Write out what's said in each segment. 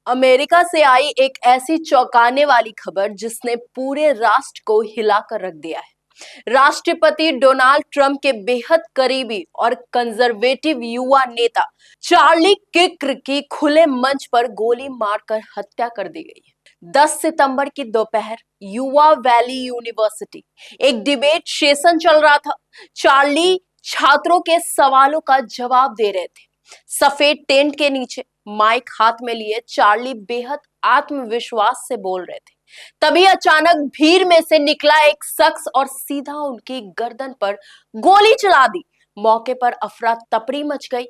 America से आई एक ऐसी चौंकाने वाली खबर जिसने पूरे राष्ट्र को हिलाकर रख दिया है। राष्ट्रपति डोनाल्ड ट्रंप के बेहद करीबी और कंजर्वेटिव युवा नेता चार्ली किर्क की खुले मंच पर गोली मारकर हत्या कर दी गई है। 10 सितंबर की दोपहर युवा वैली यूनिवर्सिटी एक डिबेट सेशन चल रहा था। चार्ली छात्रों के सवालों का जवाब दे रहे थे। सफेद टेंट के नीचे माइक हाथ में लिए चार्ली बेहद आत्मविश्वास से बोल रहे थे। तभी अचानक भीड़ में से निकला एक शख्स और सीधा उनकी गर्दन पर गोली चला दी। मौके पर अफरा तफरी मच गई।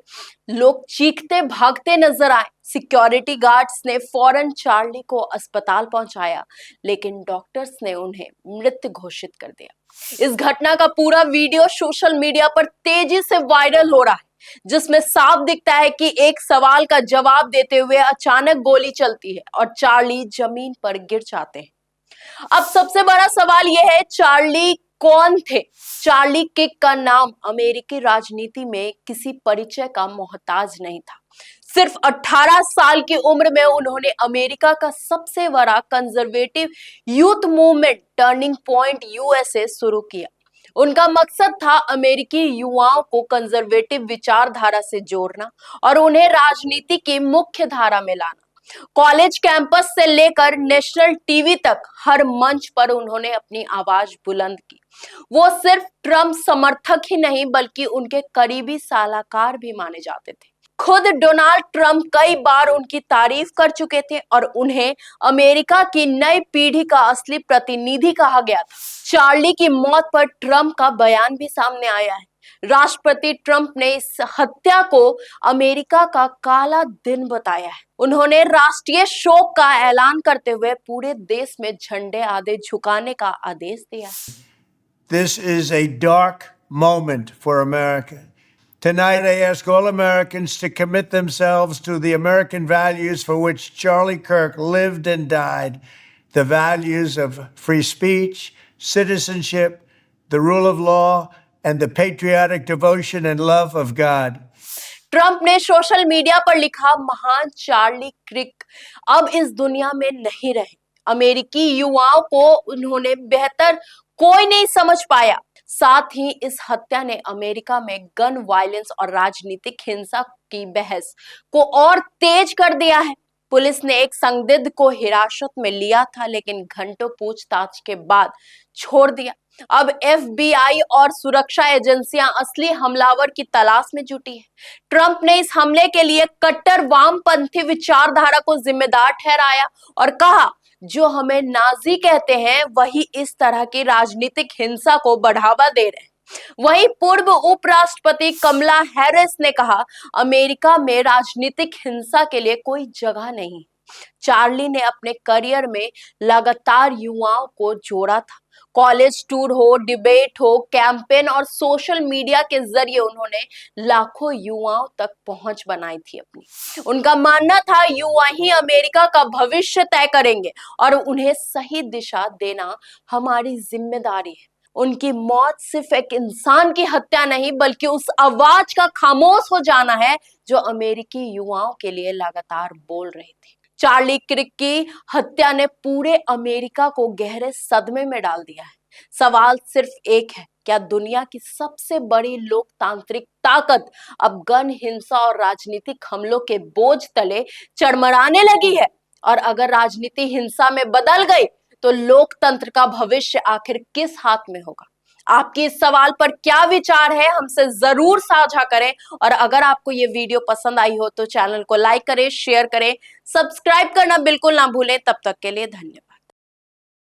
लोग चीखते भागते नजर आए। सिक्योरिटी गार्ड्स ने फौरन चार्ली को अस्पताल पहुंचाया, लेकिन डॉक्टर्स ने उन्हें मृत घोषित कर दिया। इस घटना का पूरा वीडियो सोशल मीडिया पर तेजी से वायरल हो रहा है, जिसमें साफ दिखता है कि एक सवाल का जवाब देते हुए अचानक गोली चलती है और चार्ली जमीन पर गिर जाते हैं। अब सबसे बड़ा सवाल यह है, चार्ली कौन थे? चार्ली किर्क का नाम अमेरिकी राजनीति में किसी परिचय का मोहताज नहीं था। सिर्फ 18 साल की उम्र में उन्होंने अमेरिका का सबसे बड़ा conservative youth movement turning point USA शुरू किया। उनका मकसद था अमेरिकी युवाओं को कंजर्वेटिव विचारधारा से जोड़ना और उन्हें राजनीति की मुख्य धारा में लाना। कॉलेज कैंपस से लेकर नेशनल टीवी तक हर मंच पर उन्होंने अपनी आवाज बुलंद की। वो सिर्फ ट्रंप समर्थक ही नहीं बल्कि उनके करीबी सलाहकार भी माने जाते थे। खुद डोनाल्ड ट्रंप कई बार उनकी तारीफ कर चुके थे और उन्हें अमेरिका की नई पीढ़ी का असली प्रतिनिधि कहा गया था। चार्ली की मौत पर ट्रंप का बयान भी सामने आया है। राष्ट्रपति ट्रंप ने इस हत्या को अमेरिका का काला दिन बताया है। उन्होंने राष्ट्रीय शोक का ऐलान करते हुए पूरे देश में झंडे आधे झुकाने का आदेश दिया। This is a dark moment for America. Tonight, I ask all Americans to commit themselves to the American values for which Charlie Kirk lived and died, the values of free speech, citizenship, the rule of law, and the patriotic devotion and love of God. Trump ने social media पर लिखा, महान Charlie Kirk अब इस दुनिया में नहीं रहे। अमेरिकी युवाओं को उन्होंने बेहतर कोई नहीं समझ पाया। साथ ही इस हत्या ने अमेरिका में गन वायलेंस और राजनीतिक हिंसा की बहस को और तेज कर दिया है। पुलिस ने एक संदिग्ध को हिरासत में लिया था, लेकिन घंटों पूछताछ के बाद छोड़ दिया। अब एफबीआई और सुरक्षा एजेंसियां असली हमलावर की तलाश में जुटी है। ट्रंप ने इस हमले के लिए कट्टर वामपंथी विचारधारा को जिम्मेदार ठहराया और कहा, जो हमें नाजी कहते हैं वही इस तरह की राजनीतिक हिंसा को बढ़ावा दे रहे हैं। वहीं पूर्व उपराष्ट्रपति कमला हैरिस ने कहा, अमेरिका में राजनीतिक हिंसा के लिए कोई जगह नहीं। चार्ली ने अपने करियर में लगातार युवाओं को जोड़ा था। कॉलेज टूर हो, डिबेट हो, कैंपेन और सोशल मीडिया के जरिए उन्होंने लाखों युवाओं तक पहुंच बनाई थी अपनी। उनका मानना था युवा ही अमेरिका का भविष्य तय करेंगे और उन्हें सही दिशा देना हमारी जिम्मेदारी है। उनकी मौत सिर्फ एक इंसान की हत्या नहीं बल्कि उस आवाज का खामोश हो जाना है जो अमेरिकी युवाओं के लिए लगातार बोल रही थी। चार्ली किर्क की हत्या ने पूरे अमेरिका को गहरे सदमे में डाल दिया है। सवाल सिर्फ एक है, क्या दुनिया की सबसे बड़ी लोकतांत्रिक ताकत अब गन हिंसा और राजनीतिक हमलों के बोझ तले चरमराने लगी है? और अगर राजनीति हिंसा में बदल गई तो लोकतंत्र का भविष्य आखिर किस हाथ में होगा? आपकी इस सवाल पर क्या विचार है, हमसे जरूर साझा करें। और अगर आपको ये वीडियो पसंद आई हो तो चैनल को लाइक करें, शेयर करें, सब्सक्राइब करना बिल्कुल ना भूलें। तब तक के लिए धन्यवाद।